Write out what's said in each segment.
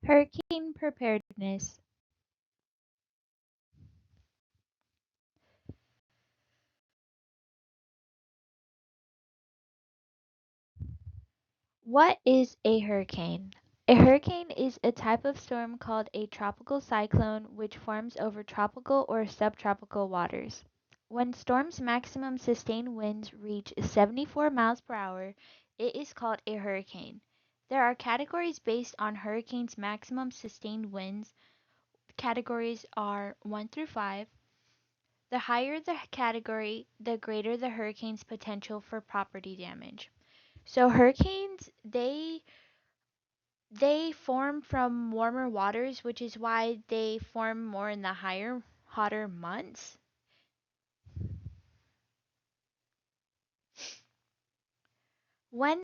Hurricane preparedness. What is a hurricane? A hurricane is a type of storm called a tropical cyclone which forms over tropical or subtropical waters. When storms' maximum sustained winds reach 74 miles per hour, it is called a hurricane. There are categories based on hurricanes' maximum sustained winds. Categories are 1 through 5. The higher the category, the greater the hurricane's potential for property damage. So hurricanes, they form from warmer waters, which is why they form more in the higher, hotter months. When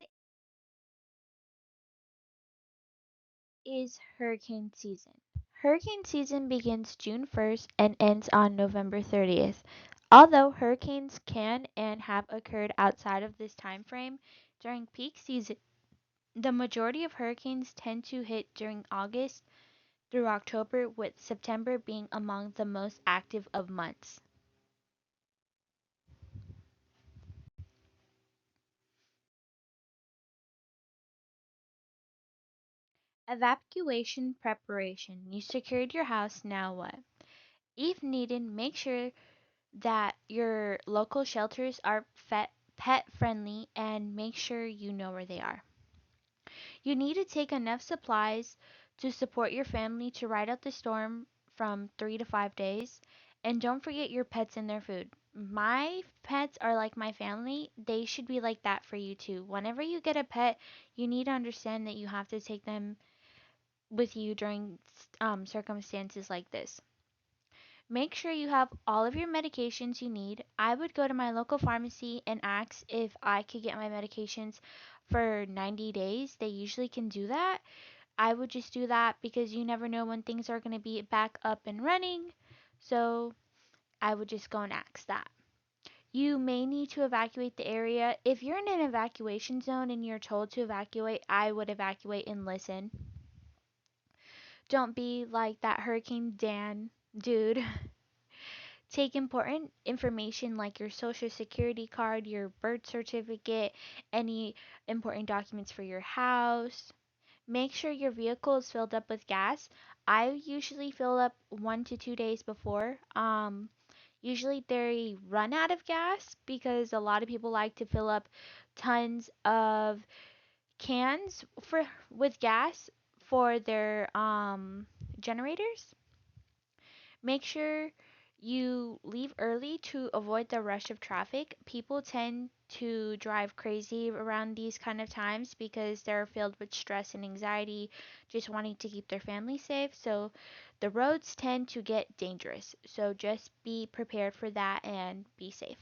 is hurricane season? Hurricane season begins June 1st and ends on November 30th. Although hurricanes can and have occurred outside of this time frame, during peak season, the majority of hurricanes tend to hit during August through October, with September being among the most active of months. Evacuation preparation. You secured your house, now what? If needed, make sure that your local shelters are pet friendly and make sure you know where they are. You need to take enough supplies to support your family to ride out the storm from 3 to 5 days. And don't forget your pets and their food. My pets are like my family. They should be like that for you too. Whenever you get a pet, you need to understand that you have to take them with you during circumstances like this. Make sure you have all of your medications you need. I would go to my local pharmacy and ask if I could get my medications for 90 days. They usually can do that. I would just do that because you never know when things are going to be back up and running. So I would just go and ask that. You may need to evacuate the area. If you're in an evacuation zone and you're told to evacuate, I would evacuate and listen. Don't be like that Hurricane Dan dude. Take important information like your social security card, your birth certificate, any important documents for your house. Make sure your vehicle is filled up with gas. I usually fill up 1 to 2 days before. Usually they run out of gas because a lot of people like to fill up tons of cans for with gas for their generators. Make sure you leave early to avoid the rush of traffic. People tend to drive crazy around these kind of times because they're filled with stress and anxiety, just wanting to keep their family safe. So the roads tend to get dangerous. So just be prepared for that and be safe.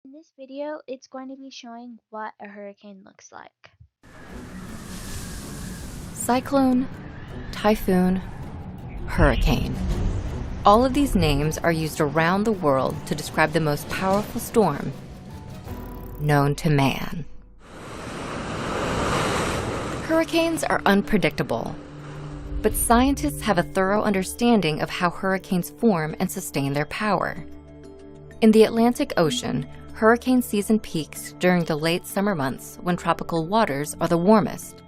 In this video, it's going to be showing what a hurricane looks like. Cyclone, typhoon, hurricane. All of these names are used around the world to describe the most powerful storm known to man. Hurricanes are unpredictable, but scientists have a thorough understanding of how hurricanes form and sustain their power. In the Atlantic Ocean, hurricane season peaks during the late summer months when tropical waters are the warmest.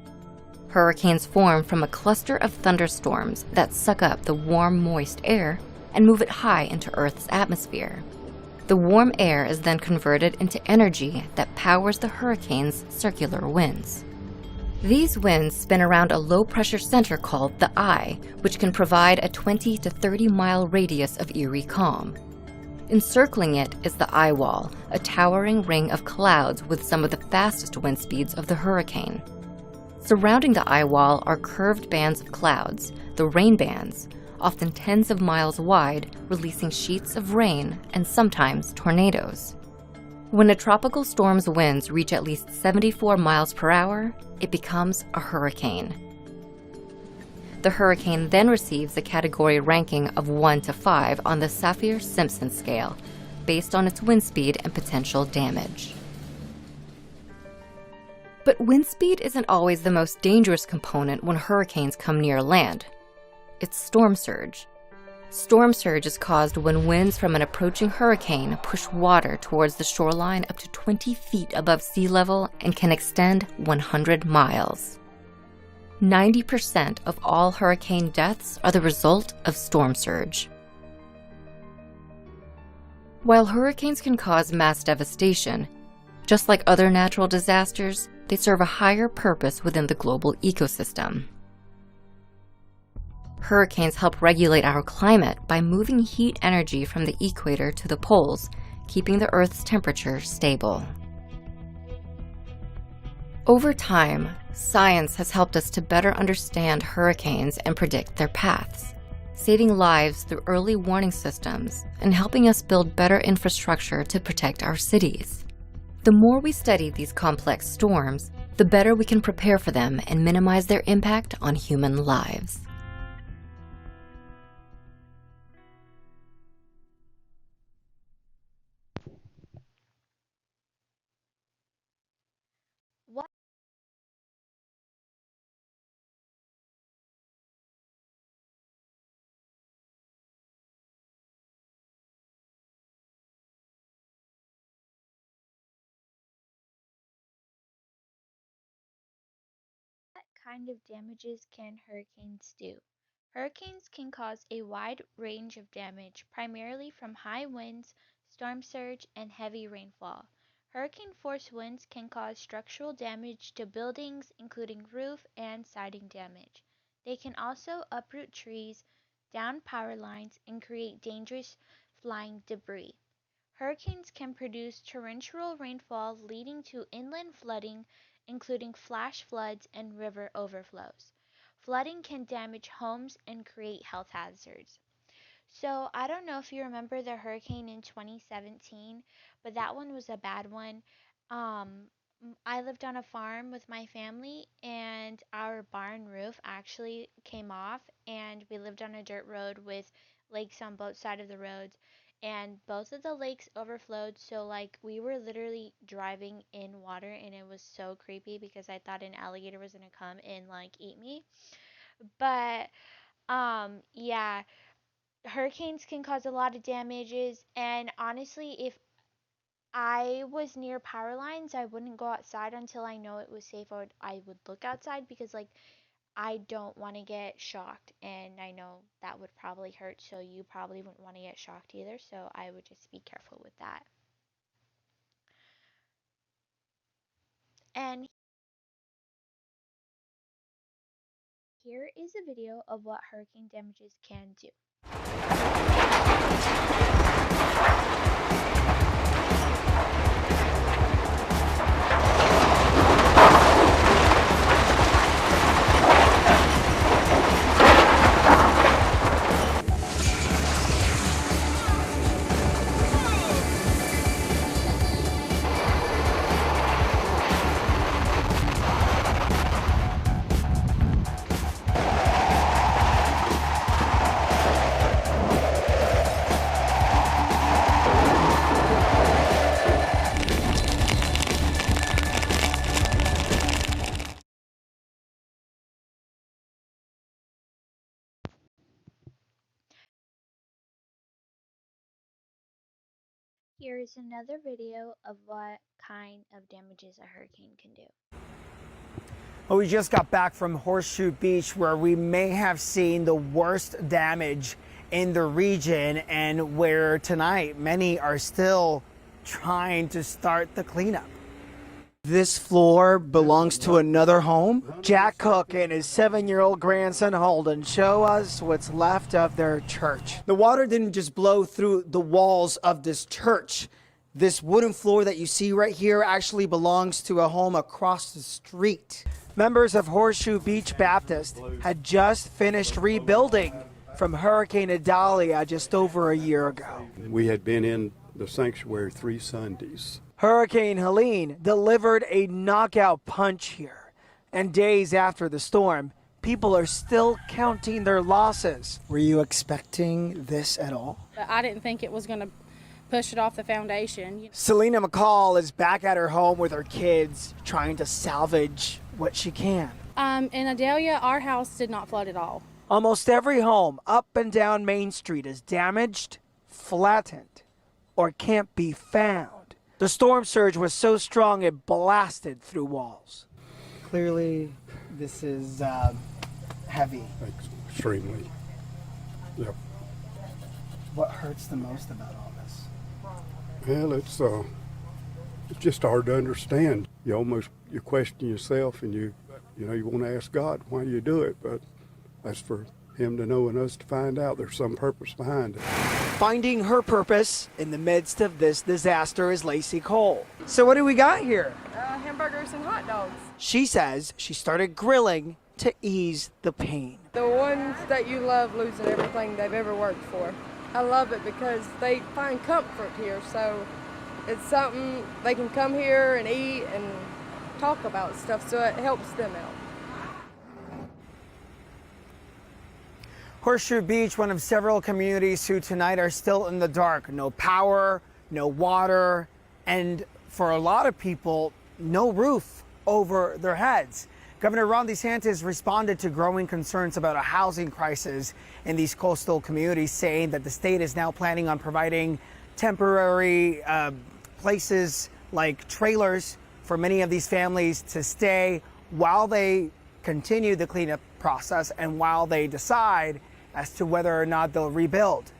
Hurricanes form from a cluster of thunderstorms that suck up the warm, moist air and move it high into Earth's atmosphere. The warm air is then converted into energy that powers the hurricane's circular winds. These winds spin around a low-pressure center called the eye, which can provide a 20 to 30-mile radius of eerie calm. Encircling it is the eye wall, a towering ring of clouds with some of the fastest wind speeds of the hurricane. Surrounding the eye wall are curved bands of clouds, the rain bands, often tens of miles wide, releasing sheets of rain and sometimes tornadoes. When a tropical storm's winds reach at least 74 miles per hour, it becomes a hurricane. The hurricane then receives a category ranking of 1 to 5 on the Saffir-Simpson scale. based on its wind speed and potential damage. But wind speed isn't always the most dangerous component when hurricanes come near land. It's storm surge. Storm surge is caused when winds from an approaching hurricane push water towards the shoreline up to 20 feet above sea level and can extend 100 miles. 90% of all hurricane deaths are the result of storm surge. While hurricanes can cause mass devastation, just like other natural disasters, they serve a higher purpose within the global ecosystem. Hurricanes help regulate our climate by moving heat energy from the equator to the poles, keeping the Earth's temperature stable. Over time, science has helped us to better understand hurricanes and predict their paths, saving lives through early warning systems and helping us build better infrastructure to protect our cities. The more we study these complex storms, the better we can prepare for them and minimize their impact on human lives. What kind of damages can hurricanes do? Hurricanes can cause a wide range of damage, primarily from high winds, storm surge, and heavy rainfall. Hurricane force winds can cause structural damage to buildings, including roof and siding damage. They can also uproot trees, down power lines, and create dangerous flying debris. Hurricanes can produce torrential rainfall leading to inland flooding, including flash floods and river overflows. Flooding can damage homes and create health hazards. So, I don't know if you remember the hurricane in 2017, but that one was a bad one. I lived on a farm with my family, and our barn roof actually came off, and we lived on a dirt road with lakes on both sides of the roads, and both of the lakes overflowed. So, like, we were literally driving in water, and it was so creepy because I thought an alligator was gonna come and like eat me. But yeah, hurricanes can cause a lot of damages, and honestly, if I was near power lines, I wouldn't go outside until I know it was safe. I would look outside because like I don't want to get shocked, and I know that would probably hurt, so you probably wouldn't want to get shocked either, so I would just be careful with that. And here is a video of what hurricane damages can do. Here is another video of what kind of damages a hurricane can do. Well, we just got back from Horseshoe Beach, where we may have seen the worst damage in the region, and where tonight many are still trying to start the cleanup. This floor belongs to another home. Jack Cook and his 7-year-old grandson Holden show us what's left of their church. The water didn't just blow through the walls of this church. This wooden floor that you see right here actually belongs to a home across the street. Members of Horseshoe Beach Baptist had just finished rebuilding from Hurricane Idalia just over a year ago. We had been in the sanctuary 3 Sundays. Hurricane Helene delivered a knockout punch here. And days after the storm, people are still counting their losses. Were you expecting this at all? I didn't think it was going to push it off the foundation. Selena McCall is back at her home with her kids, trying to salvage what she can. In Adelia, our house did not flood at all. Almost every home up and down Main Street is damaged, flattened, or can't be found. The storm surge was so strong it blasted through walls. Clearly, this is heavy. Extremely. Yep. What hurts the most about all this? Well, it's just hard to understand. You question yourself, and you want to ask God why you do it, but that's for Him to know and us to find out. There's some purpose behind it. Finding her purpose in the midst of this disaster is Lacey Cole. So what do we got here? Hamburgers and hot dogs. She says she started grilling to ease the pain. The ones that you love losing everything they've ever worked for. I love it because they find comfort here, so it's something they can come here and eat and talk about stuff, so it helps them out. Horseshoe Beach, one of several communities who tonight are still in the dark. No power, no water, and for a lot of people, no roof over their heads. Governor Ron DeSantis responded to growing concerns about a housing crisis in these coastal communities, saying that the state is now planning on providing temporary places like trailers for many of these families to stay while they continue the cleanup process and while they decide as to whether or not they'll rebuild.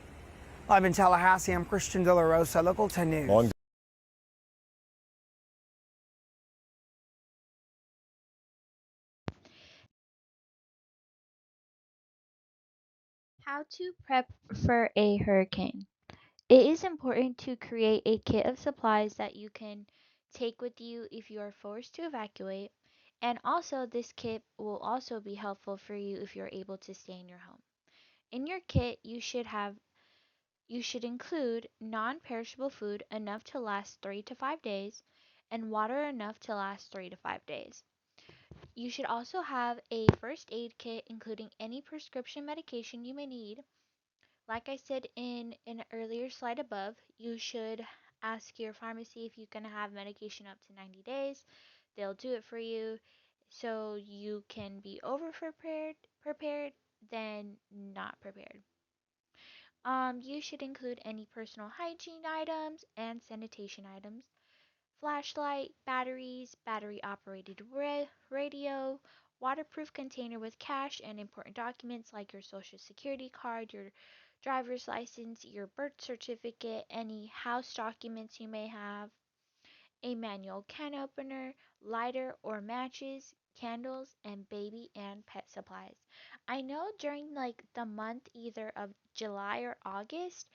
Live in Tallahassee, I'm Christian De La Rosa, Local 10 News. How to prep for a hurricane. It is important to create a kit of supplies that you can take with you if you are forced to evacuate, and also this kit will also be helpful for you if you're able to stay in your home. In your kit, you should include non-perishable food enough to last 3 to 5 days and water enough to last 3 to 5 days. You should also have a first aid kit including any prescription medication you may need. Like I said in an earlier slide above, you should ask your pharmacy if you can have medication up to 90 days. They'll do it for you so you can be over prepared than not prepared. You should include any personal hygiene items and sanitation items, flashlight, batteries, battery operated radio, waterproof container with cash and important documents like your social security card, your driver's license, your birth certificate, any house documents you may have, a manual can opener, lighter or matches, candles, and baby and pet supplies. I know during like the month either of July or August,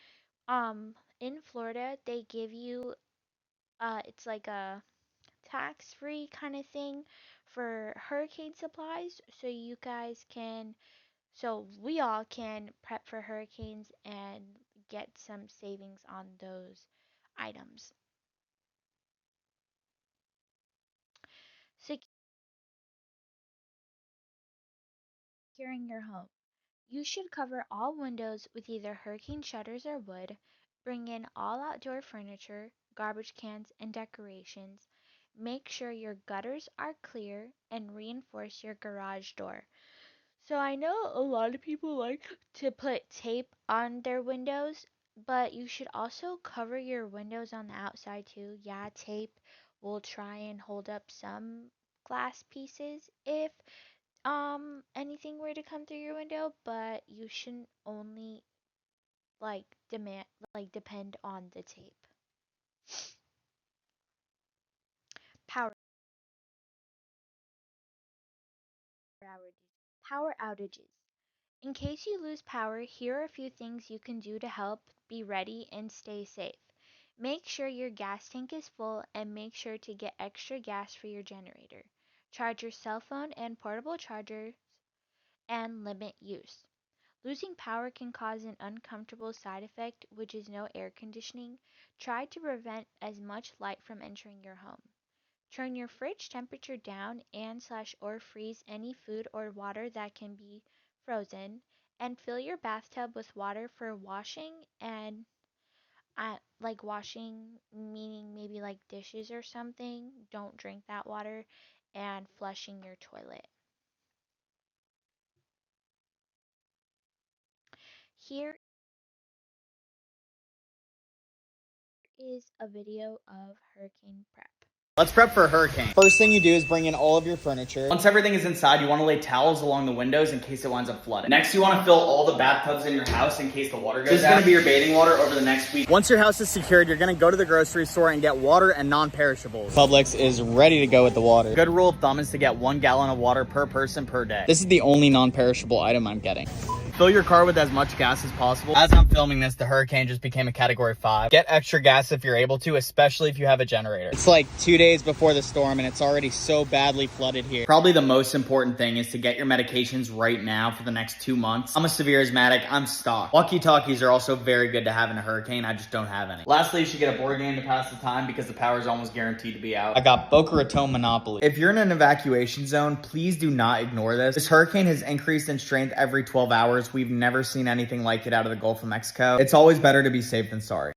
in Florida they give you it's like a tax-free kind of thing for hurricane supplies so we all can prep for hurricanes and get some savings on those items. Securing your home. You should cover all windows with either hurricane shutters or wood. Bring in all outdoor furniture, garbage cans, and decorations. Make sure your gutters are clear and reinforce your garage door. So I know a lot of people like to put tape on their windows, but you should also cover your windows on the outside too. Yeah, tape will try and hold up some glass pieces if anything were to come through your window, but you shouldn't only depend on the tape. Power outages. Power outages. In case you lose power, here are a few things you can do to help be ready and stay safe. Make sure your gas tank is full and make sure to get extra gas for your generator. Charge your cell phone and portable chargers and limit use. Losing power can cause an uncomfortable side effect, which is no air conditioning. Try to prevent as much light from entering your home. Turn your fridge temperature down and/or freeze any food or water that can be frozen, and fill your bathtub with water for washing and like washing, meaning maybe like dishes or something, don't drink that water, and flushing your toilet. Here is a video of hurricane prep. Let's prep for a hurricane. First thing you do is bring in all of your furniture. Once everything is inside, you want to lay towels along the windows in case it winds up flooding. Next, you want to fill all the bathtubs in your house in case the water goes out. This is going to be your bathing water over the next week. Once your house is secured, you're going to go to the grocery store and get water and non-perishables. Publix is ready to go with the water. Good rule of thumb is to get 1 gallon of water per person per day. This is the only non-perishable item I'm getting. Fill your car with as much gas as possible. As I'm filming this, the hurricane just became a category 5. Get extra gas if you're able to, especially if you have a generator. It's like 2 days before the storm and it's already so badly flooded here. Probably the most important thing is to get your medications right now for the next 2 months. I'm a severe asthmatic, I'm stocked. Walkie-talkies are also very good to have in a hurricane, I just don't have any. Lastly, you should get a board game to pass the time because the power is almost guaranteed to be out. I got Boca Raton Monopoly. If you're in an evacuation zone, please do not ignore this. This hurricane has increased in strength every 12 hours. We've never seen anything like it out of the Gulf of Mexico. It's always better to be safe than sorry.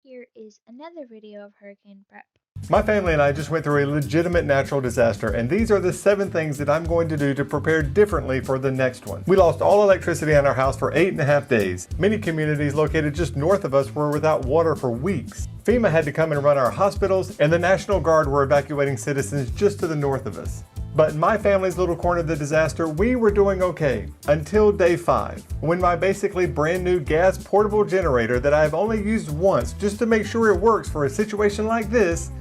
Here is another video of hurricane prep. My family and I just went through a legitimate natural disaster, and these are the 7 things that I'm going to do to prepare differently for the next one. We lost all electricity in our house for 8.5 days. Many communities located just north of us were without water for weeks. FEMA had to come and run our hospitals, and the National Guard were evacuating citizens just to the north of us. But in my family's little corner of the disaster, we were doing okay until day 5, when my basically brand new gas portable generator that I've only used once just to make sure it works for a situation like this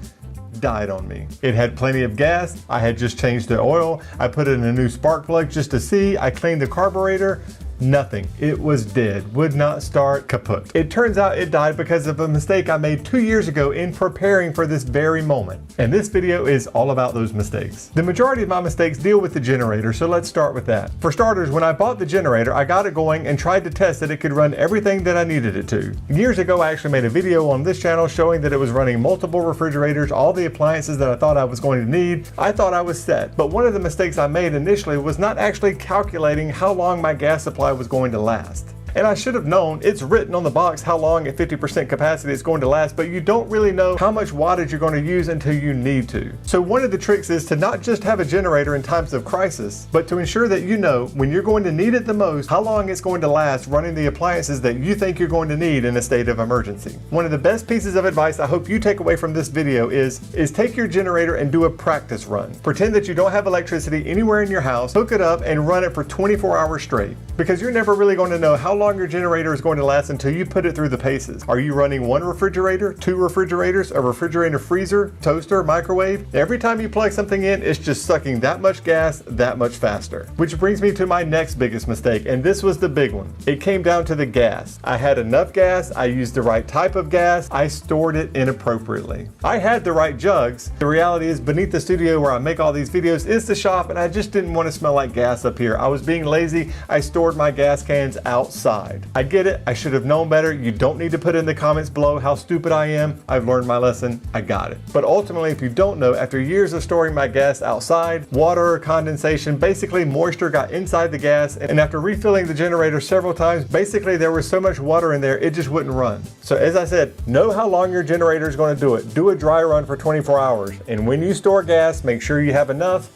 died on me. It had plenty of gas. I had just changed the oil. I put it in a new spark plug just to see. I cleaned the carburetor. Nothing. It was dead. Would not start. Kaput. It turns out it died because of a mistake I made 2 years ago in preparing for this very moment. And this video is all about those mistakes. The majority of my mistakes deal with the generator, so let's start with that. For starters, when I bought the generator, I got it going and tried to test that it could run everything that I needed it to. Years ago, I actually made a video on this channel showing that it was running multiple refrigerators, all the appliances that I thought I was going to need. I thought I was set. But one of the mistakes I made initially was not actually calculating how long my gas supply was going to last. And I should have known, it's written on the box how long at 50% capacity it's going to last, but you don't really know how much wattage you're going to use until you need to. So one of the tricks is to not just have a generator in times of crisis, but to ensure that you know when you're going to need it the most, how long it's going to last running the appliances that you think you're going to need in a state of emergency. One of the best pieces of advice I hope you take away from this video is take your generator and do a practice run. Pretend that you don't have electricity anywhere in your house, hook it up and run it for 24 hours straight. Because you're never really going to know how long your generator is going to last until you put it through the paces. Are you running 1 refrigerator, 2 refrigerators, a refrigerator, freezer, toaster, microwave? Every time you plug something in, it's just sucking that much gas that much faster. Which brings me to my next biggest mistake, and this was the big one. It came down to the gas. I had enough gas, I used the right type of gas, I stored it inappropriately. I had the right jugs. The reality is beneath the studio where I make all these videos is the shop, and I just didn't want to smell like gas up here. I was being lazy. I stored my gas cans outside. I get it. I should have known better. You don't need to put in the comments below how stupid I am. I've learned my lesson. I got it. But ultimately, if you don't know, after years of storing my gas outside, water, condensation, basically moisture got inside the gas, and after refilling the generator several times, basically there was so much water in there, it just wouldn't run. So as I said, know how long your generator is going to do it. Do a dry run for 24 hours. And when you store gas, make sure you have enough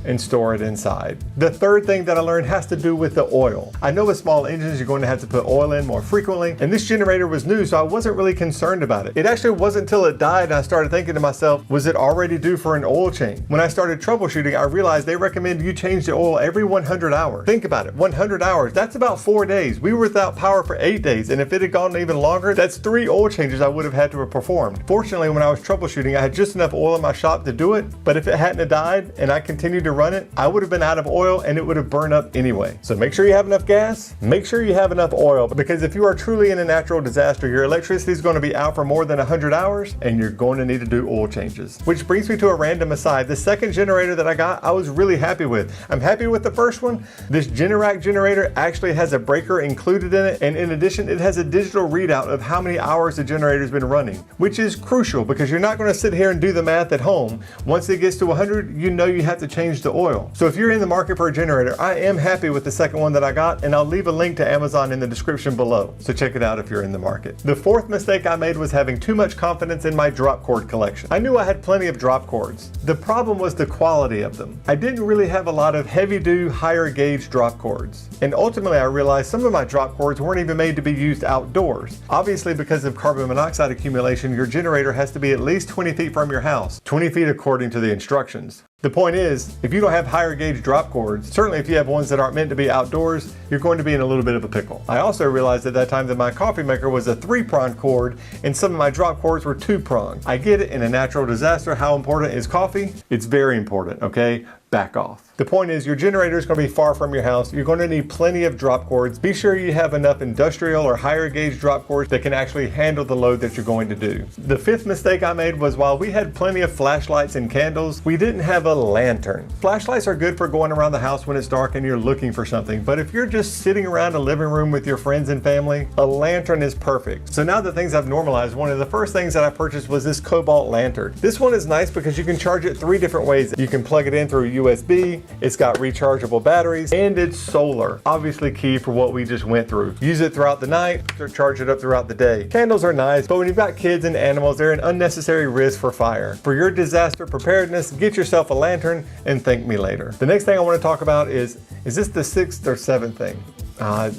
and store it inside. The third thing that I learned has to do with the oil. I know with small engines you're going to have to put oil in more frequently, and this generator was new, so I wasn't really concerned about it. It actually wasn't until it died and I started thinking to myself, was it already due for an oil change? When I started troubleshooting, I realized they recommend you change the oil every 100 hours. Think about it, 100 hours, that's about 4 days. We were without power for 8 days, and if it had gone even longer, that's 3 oil changes I would have had to have performed. Fortunately, when I was troubleshooting, I had just enough oil in my shop to do it, but if it hadn't have died and I continued to to run it, I would have been out of oil and it would have burned up anyway. So make sure you have enough gas, make sure you have enough oil, because if you are truly in a natural disaster, your electricity is going to be out for more than 100 hours and you're going to need to do oil changes. Which brings me to a random aside. The second generator that I got, I was really happy with. I'm happy with the first one. This Generac generator actually has a breaker included in it, and in addition, it has a digital readout of how many hours the generator's been running, which is crucial because you're not going to sit here and do the math at home. Once it gets to 100, you know you have to change the oil. So if you're in the market for a generator, I am happy with the second one that I got, and I'll leave a link to Amazon in the description below. So check it out if you're in the market. The fourth mistake I made was having too much confidence in my drop cord collection. I knew I had plenty of drop cords. The problem was the quality of them. I didn't really have a lot of heavy-duty, higher gauge drop cords. And ultimately I realized some of my drop cords weren't even made to be used outdoors. Obviously, because of carbon monoxide accumulation, your generator has to be at least 20 feet from your house. 20 feet according to the instructions. The point is, if you don't have higher gauge drop cords, certainly if you have ones that aren't meant to be outdoors, you're going to be in a little bit of a pickle. I also realized at that time that my coffee maker was a 3-prong cord and some of my drop cords were 2-pronged. I get it, in a natural disaster, how important is coffee? It's very important, okay? Back off. The point is, your generator is going to be far from your house. You're going to need plenty of drop cords. Be sure you have enough industrial or higher gauge drop cords that can actually handle the load that you're going to do. The fifth mistake I made was, while we had plenty of flashlights and candles, we didn't have a lantern. Flashlights are good for going around the house when it's dark and you're looking for something, but if you're just sitting around a living room with your friends and family, a lantern is perfect. So now that things have normalized, one of the first things that I purchased was this cobalt lantern. This one is nice because you can charge it 3 different ways. You can plug it in through USB, it's got rechargeable batteries, and it's solar. Obviously key for what we just went through. Use it throughout the night or charge it up throughout the day. Candles are nice, but when you've got kids and animals, they're an unnecessary risk for fire. For your disaster preparedness, get yourself a lantern and thank me later. The next thing I want to talk about is this the 6th or 7th thing?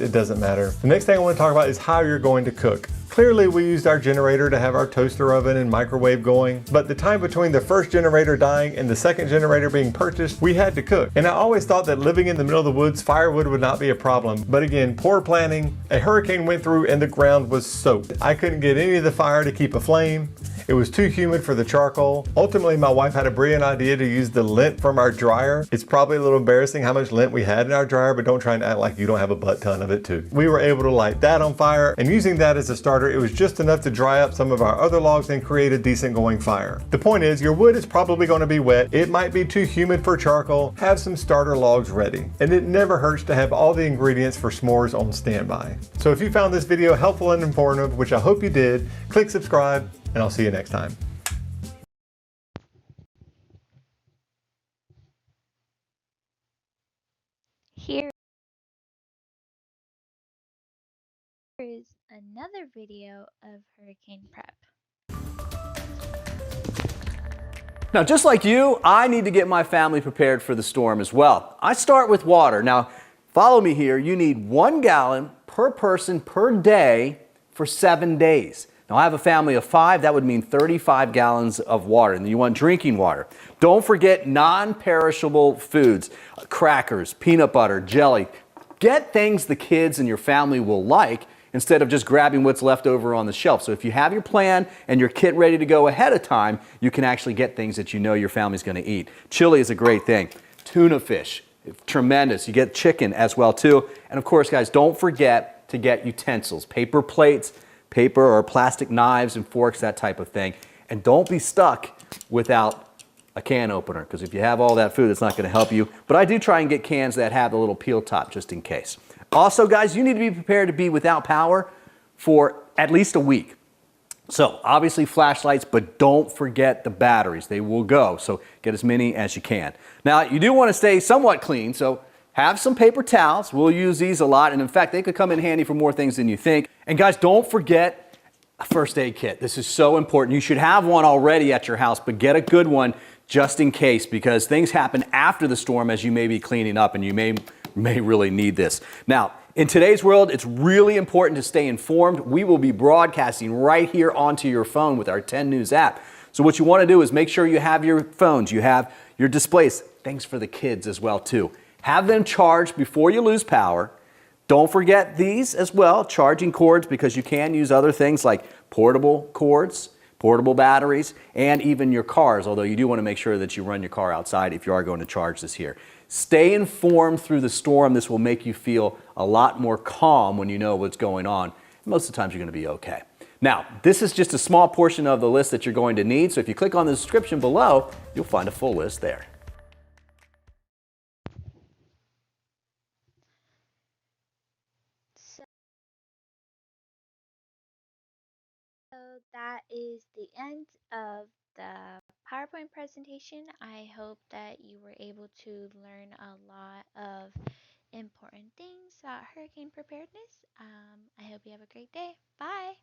It doesn't matter. The next thing I want to talk about is how you're going to cook. Clearly we used our generator to have our toaster oven and microwave going, but the time between the first generator dying and the second generator being purchased, we had to cook. And I always thought that living in the middle of the woods, firewood would not be a problem. But again, poor planning, a hurricane went through and the ground was soaked. I couldn't get any of the fire to keep aflame. It was too humid for the charcoal. Ultimately, my wife had a brilliant idea to use the lint from our dryer. It's probably a little embarrassing how much lint we had in our dryer, but don't try and act like you don't have a butt ton of it too. We were able to light that on fire, and using that as a starter, it was just enough to dry up some of our other logs and create a decent going fire. The point is, your wood is probably going to be wet. It might be too humid for charcoal. Have some starter logs ready. And it never hurts to have all the ingredients for s'mores on standby. So if you found this video helpful and informative, which I hope you did, click subscribe, and I'll see you next time. Here is another video of hurricane prep. Now, just like you, I need to get my family prepared for the storm as well. I start with water. Now, follow me here. You need 1 gallon per person per day for 7 days. Now, I have a family of 5. That would mean 35 gallons of water. And you want drinking water. Don't forget non-perishable foods, crackers, peanut butter, jelly. Get things the kids and your family will like instead of just grabbing what's left over on the shelf. So if you have your plan and your kit ready to go ahead of time, you can actually get things that you know your family's going to eat. Chili is a great thing. Tuna fish, tremendous. You get chicken as well too. And of course, guys, don't forget to get utensils, paper plates, paper or plastic knives and forks, that type of thing. And don't be stuck without a can opener, because if you have all that food, it's not going to help you. But I do try and get cans that have the little peel top just in case. Also, guys, you need to be prepared to be without power for at least a week. So obviously flashlights, but don't forget the batteries. They will go, so get as many as you can. Now, you do want to stay somewhat clean, so have some paper towels. We'll use these a lot, and in fact, they could come in handy for more things than you think. And guys, don't forget a first aid kit. This is so important. You should have one already at your house, but get a good one just in case, because things happen after the storm as you may be cleaning up, and you may really need this. Now, in today's world, it's really important to stay informed. We will be broadcasting right here onto your phone with our 10 News app. So what you want to do is make sure you have your phones, you have your displays, things for the kids as well too. Have them charged before you lose power. Don't forget these as well, charging cords, because you can use other things like portable cords, portable batteries, and even your cars, although you do want to make sure that you run your car outside if you are going to charge this here. Stay informed through the storm. This will make you feel a lot more calm when you know what's going on. Most of the times you're going to be okay. Now, this is just a small portion of the list that you're going to need, so if you click on the description below, you'll find a full list there. So that is the end of the PowerPoint presentation. I hope that you were able to learn a lot of important things about hurricane preparedness. I hope you have a great day. Bye.